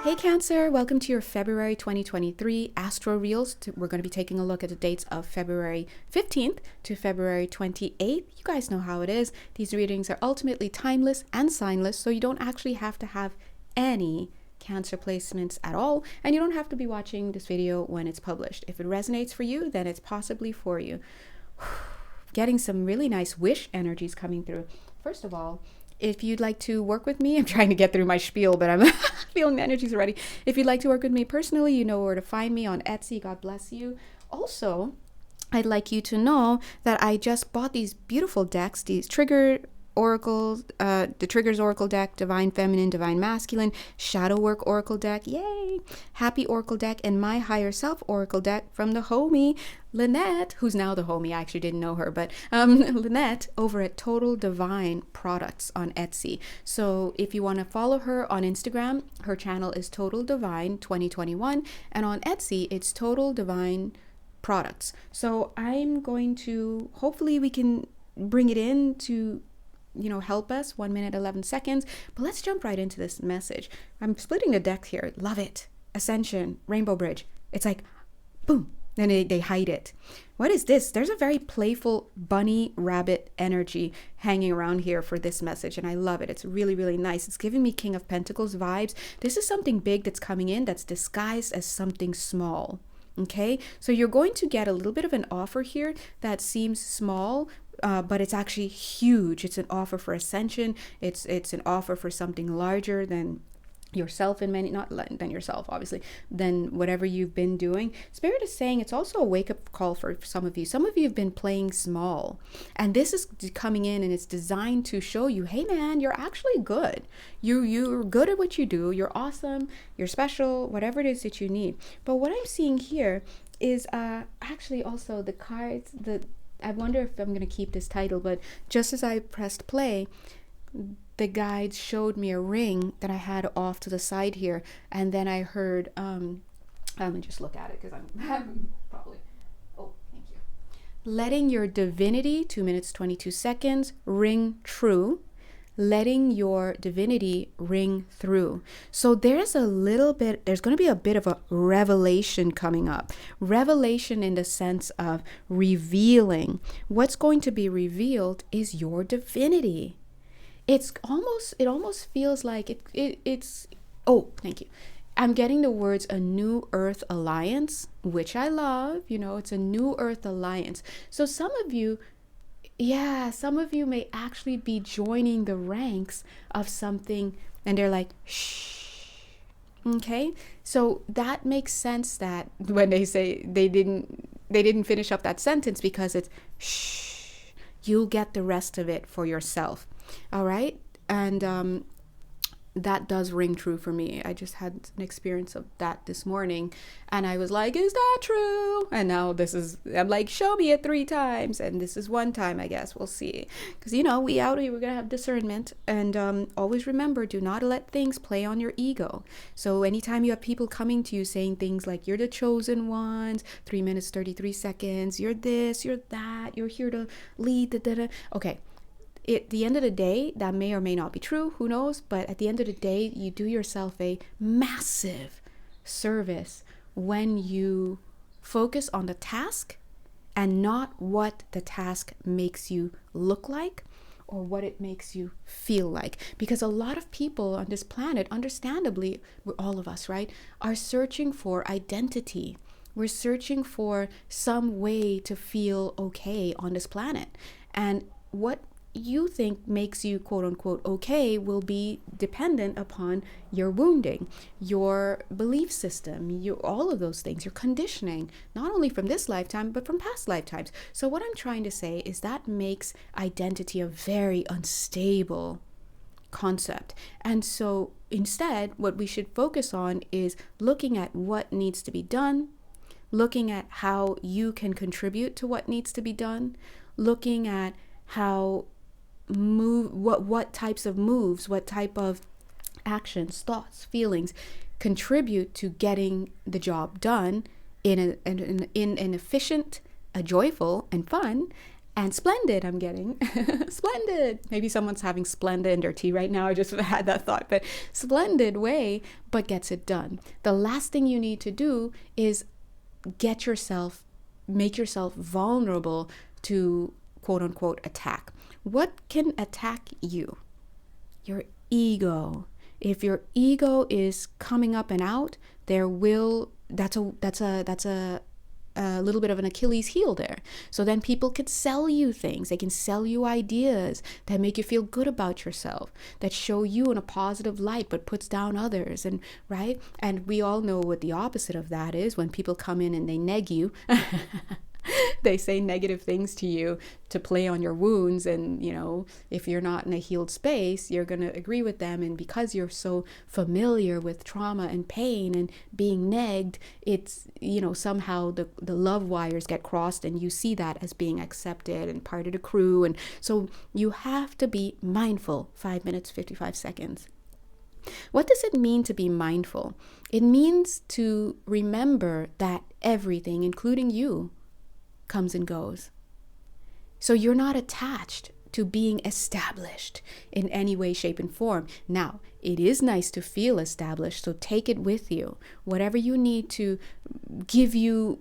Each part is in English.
Hey Cancer, welcome to your February 2023 Astro Reels. We're going to be taking a look at the dates of February 15th to February 28th. You guys know how it is. These readings are ultimately timeless and signless, so you don't actually have to have any Cancer placements at all, and you don't have to be watching this video when it's published. If it resonates for you, then it's possibly for you. Getting some really nice wish energies coming through. First of all, if you'd like to work with me, I'm trying to get through my spiel, but I'm feeling the energies already. If you'd like to work with me personally, you know where to find me on Etsy. God bless you. Also, I'd like you to know that I just bought these beautiful decks, these trigger oracles, the Triggers Oracle deck, Divine Feminine, Divine Masculine, Shadow Work Oracle deck, yay! Happy Oracle deck, and My Higher Self Oracle deck from the homie Lynette, who's now the homie. I actually didn't know her, but Lynette over at TotalDivineProducts on Etsy. So if you want to follow her on Instagram, her channel is TotalDivine2021, and on Etsy, it's TotalDivineProducts. So I'm going to, hopefully we can bring it in to help us. 1 minute, 11 seconds. But let's jump right into this message. I'm splitting the deck here. Love it. Ascension, Rainbow Bridge. It's like, boom. Then they hide it. What is this? There's a very playful bunny rabbit energy hanging around here for this message. And I love it. It's really, really nice. It's giving me King of Pentacles vibes. This is something big that's coming in that's disguised as something small. Okay, so you're going to get a little bit of an offer here that seems small, but it's actually huge. It's an offer for ascension. It's an offer for something larger than yourself, and many, not than yourself, obviously, than whatever you've been doing. Spirit is saying it's also a wake-up call for some of you. Some of you have been playing small, and this is coming in, and it's designed to show you, hey man, you're actually good. You're good at what you do. You're awesome. You're special. Whatever it is that you need. But what I'm seeing here is actually also the cards. I wonder if I'm going to keep this title, but just as I pressed play, the guides showed me a ring that I had off to the side here, and then I heard let me just look at it because I'm probably, oh, thank you. Letting your divinity, 2 minutes 22 seconds, ring true. Letting your divinity ring through. So there's going to be a bit of a revelation coming up. Revelation in the sense of revealing. What's going to be revealed is your divinity. It almost feels like it's, oh, thank you. I'm getting the words a new earth alliance, which I love. It's a new earth alliance. So some of you may actually be joining the ranks of something, and they're like, shh. Okay? So that makes sense that when they say they didn't finish up that sentence, because it's shh, you'll get the rest of it for yourself. All right? And that does ring true for me. I just had an experience of that this morning, and I was like, is that true? And now I'm like, show me it 3 times, and this is 1 time, I guess. We'll see. Because, we out here, we're going to have discernment, and always remember, do not let things play on your ego. So anytime you have people coming to you saying things like, you're the chosen ones, 3 minutes, 33 seconds, you're this, you're that, you're here to lead, okay. At the end of the day, that may or may not be true, who knows, but at the end of the day, you do yourself a massive service when you focus on the task and not what the task makes you look like or what it makes you feel like. Because a lot of people on this planet, understandably, all of us, right, are searching for identity. We're searching for some way to feel okay on this planet. And what you think makes you quote unquote okay will be dependent upon your wounding, your belief system, all of those things, your conditioning, not only from this lifetime, but from past lifetimes. So what I'm trying to say is that makes identity a very unstable concept. And so instead, what we should focus on is looking at what needs to be done, looking at how you can contribute to what needs to be done, looking at how what types of moves, what type of actions, thoughts, feelings contribute to getting the job done in an efficient, a joyful and fun And splendid, I'm getting. Splendid. Maybe someone's having Splenda in their tea right now. I just had that thought. But splendid way, but gets it done. The last thing you need to do is make yourself vulnerable to quote unquote attack. What can attack you? Your ego. If your ego is coming up and out, that's a little bit of an Achilles heel there. So then people could sell you things. They can sell you ideas that make you feel good about yourself, that show you in a positive light, but puts down others. And right. And we all know what the opposite of that is when people come in and they neg you. They say negative things to you to play on your wounds. And, if you're not in a healed space, you're going to agree with them. And because you're so familiar with trauma and pain and being negged, it's, somehow the love wires get crossed and you see that as being accepted and part of the crew. And so you have to be mindful. 5 minutes, 55 seconds. What does it mean to be mindful? It means to remember that everything, including you, comes and goes. So you're not attached to being established in any way, shape, and form. Now, it is nice to feel established, so take it with you. Whatever you need to give you,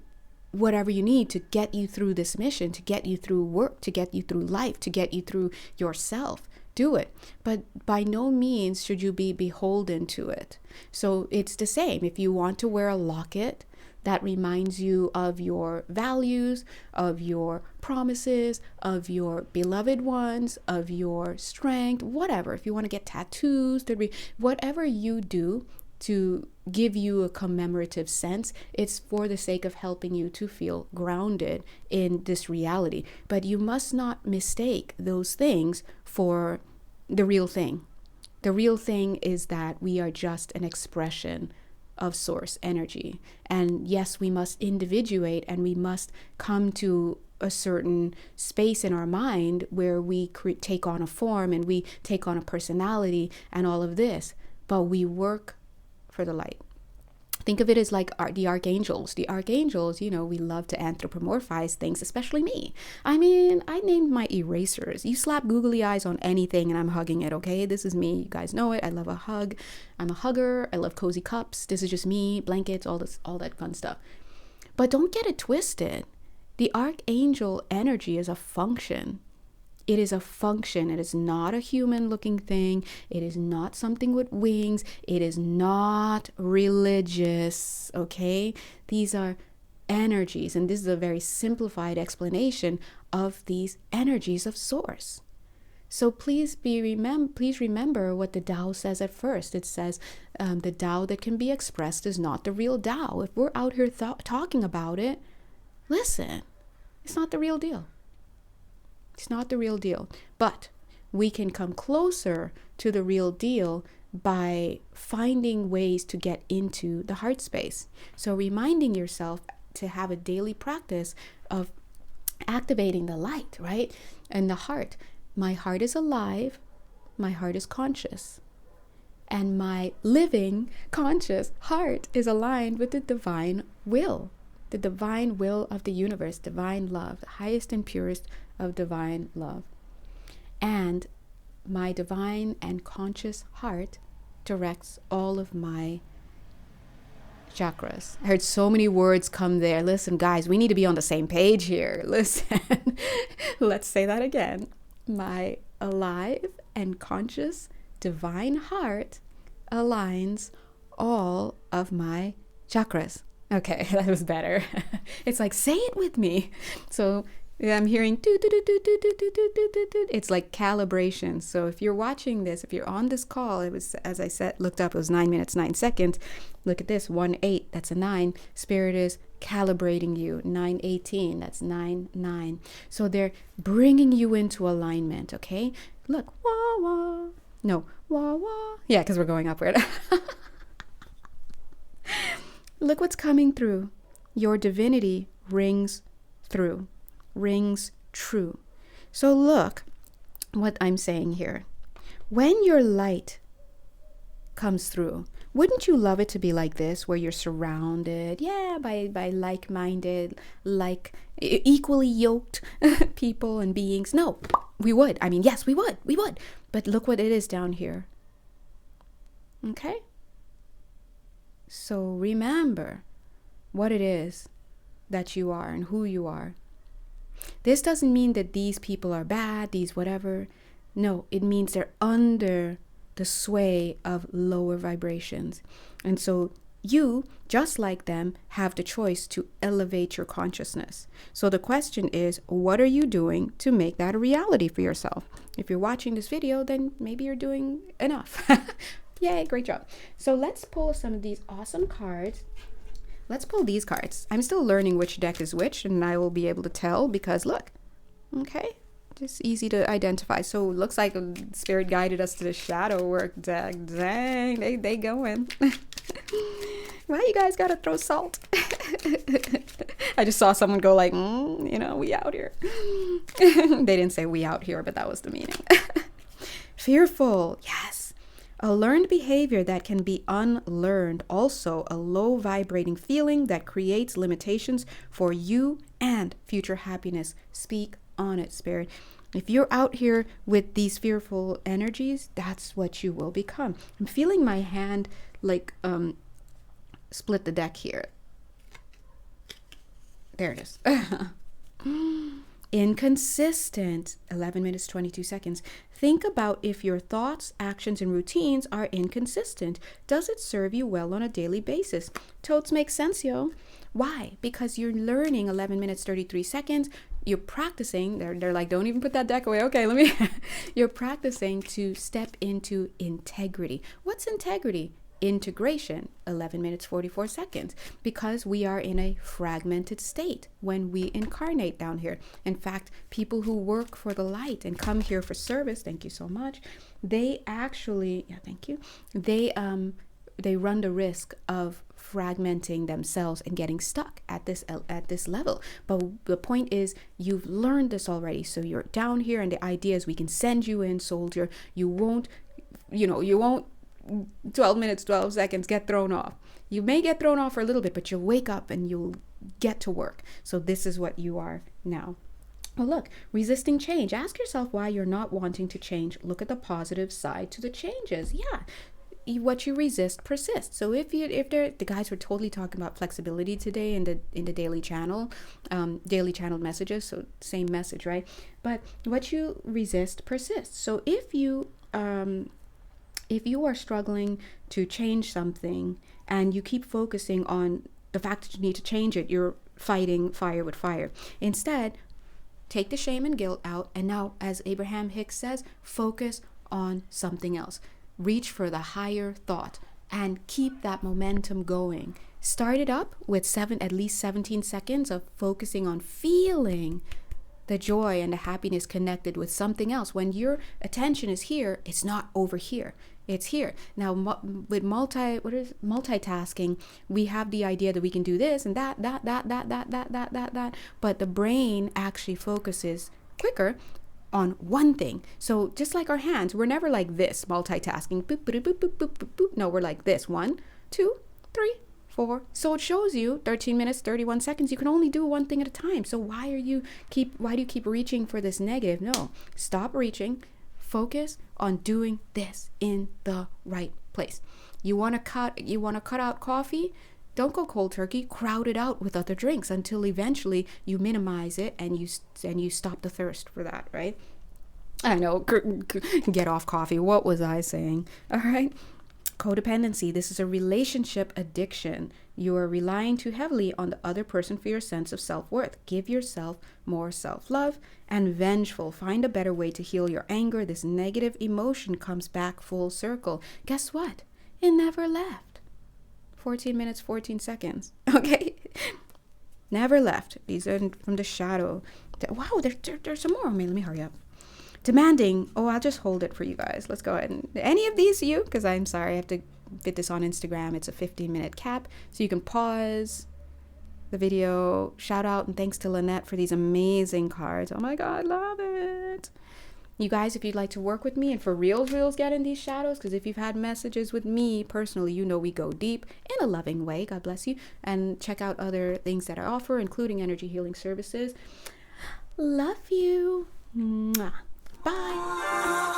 whatever you need to get you through this mission, to get you through work, to get you through life, to get you through yourself. Do it. But by no means should you be beholden to it. So it's the same. If you want to wear a locket that reminds you of your values, of your promises, of your beloved ones, of your strength, whatever. If you want to get tattoos, whatever you do to give you a commemorative sense, it's for the sake of helping you to feel grounded in this reality. But you must not mistake those things for the real thing. The real thing is that we are just an expression of source energy. And yes, we must individuate and we must come to a certain space in our mind where we take on a form and we take on a personality and all of this, but we work for the light. Think of it as like the archangels. The archangels, we love to anthropomorphize things, especially me. I mean, I named my erasers. You slap googly eyes on anything and I'm hugging it, okay? This is me. You guys know it. I love a hug. I'm a hugger. I love cozy cups. This is just me, blankets, all that fun stuff. But don't get it twisted. The archangel energy is a function. It is a function. It is not a human looking thing. It is not something with wings. It is not religious, okay? These are energies, and this is a very simplified explanation of these energies of source. So please remember what the Tao says at first. It says the Tao that can be expressed is not the real Tao. If we're out here talking about it, listen, it's not the real deal. It's not the real deal, but we can come closer to the real deal by finding ways to get into the heart space. So reminding yourself to have a daily practice of activating the light, right? And the heart. My heart is alive. My heart is conscious. And my living, conscious heart is aligned with the divine will. The divine will of the universe, divine love, the highest and purest of divine love. And my divine and conscious heart directs all of my chakras. I heard so many words come there. Listen, guys, we need to be on the same page here. Listen, let's say that again. My alive and conscious divine heart aligns all of my chakras. Okay, that was better. It's like, say it with me. So I'm hearing do, do, do, do, do, do, do, do, do, do. It's like calibration. So if you're watching this, if you're on this call, it was, as I said, looked up, it was 9 minutes, 9 seconds. Look at this, 1-8, that's a 9. Spirit is calibrating you. 9-18, that's 9-9. So they're bringing you into alignment, okay? Look, wah, wah. No, wah, wah. Yeah, because we're going upward. Look what's coming through. Your divinity rings through, rings true. So look what I'm saying here. When your light comes through, Wouldn't you love it to be like this, where you're surrounded, yeah, by like-minded, equally yoked people and beings? No, we would. I mean, yes, we would. But look what it is down here. Okay? So remember what it is that you are and who you are. This doesn't mean that these people are bad, these whatever. No, it means they're under the sway of lower vibrations. And so you, just like them, have the choice to elevate your consciousness. So the question is, what are you doing to make that a reality for yourself? If you're watching this video, then maybe you're doing enough. Yay, great job. So let's pull some of these awesome cards. Let's pull these cards. I'm still learning which deck is which, and I will be able to tell because look, okay, just easy to identify. So it looks like Spirit guided us to the shadow work deck. Dang, they going. Why you guys gotta throw salt? I just saw someone go like, we out here. They didn't say we out here, but that was the meaning. Fearful, yes. A learned behavior that can be unlearned. Also, a low vibrating feeling that creates limitations for you and future happiness. Speak on it, Spirit. If you're out here with these fearful energies, that's what you will become. I'm feeling my hand like split the deck here. There it is. Inconsistent. 11 minutes, 22 seconds. Think about if your thoughts, actions, and routines are inconsistent. Does it serve you well on a daily basis? Totes makes sense, yo. Why? Because you're learning 11 minutes, 33 seconds. You're practicing. They're like, don't even put that deck away. Okay, let me. You're practicing to step into integrity. What's integrity? Integration, 11 minutes 44 seconds, because we are in a fragmented state when we incarnate down here. In fact, people who work for the light and come here for service, thank you so much, they actually, thank you, they run the risk of fragmenting themselves and getting stuck at this level. But the point is, you've learned this already, so you're down here, and the idea is we can send you in, soldier. You won't 12 minutes, 12 seconds, get thrown off. You may get thrown off for a little bit, but you'll wake up and you'll get to work. So this is what you are now. Well, look, resisting change. Ask yourself why you're not wanting to change. Look at the positive side to the changes. Yeah. What you resist persists. So if the guys were totally talking about flexibility today in the daily channel messages, so same message, right? But what you resist persists. So if you are struggling to change something and you keep focusing on the fact that you need to change it, you're fighting fire with fire. Instead, take the shame and guilt out, and now, as Abraham Hicks says, focus on something else. Reach for the higher thought and keep that momentum going. Start it up with at least 17 seconds of focusing on feeling the joy and the happiness connected with something else. When your attention is here, it's not over here. It's here. Now, with multitasking, we have the idea that we can do this and that, but the brain actually focuses quicker on one thing. So just like our hands, we're never like this, multitasking. Boop, boop, boop, boop, boop, boop, boop. No, we're like this. 1, 2, 3, 4. So it shows you 13 minutes, 31 seconds. You can only do one thing at a time. So why do you keep reaching for this negative? No, stop reaching. Focus on doing this in the right place. You want to cut out coffee? Don't go cold turkey. Crowd it out with other drinks until eventually you minimize it and you stop the thirst for that, right? I know, get off coffee. What was I saying? All right. Codependency. This is a relationship addiction. You are relying too heavily on the other person for your sense of self-worth. Give yourself more self-love. And vengeful. Find a better way to heal your anger. This negative emotion comes back full circle. Guess what? It never left. 14 minutes, 14 seconds. Okay? Never left. These are from the shadow. Wow, there's some more. Let me hurry up. Demanding. Oh, I'll just hold it for you guys. Let's go ahead. And any of these you? Because I'm sorry, I have to fit this on Instagram. It's a 15-minute cap. So you can pause the video. Shout out and thanks to Lynette for these amazing cards. Oh my God, love it. You guys, if you'd like to work with me and for reals get in these shadows, because if you've had messages with me personally, you know we go deep in a loving way. God bless you. And check out other things that I offer, including energy healing services. Love you. Mwah. Bye.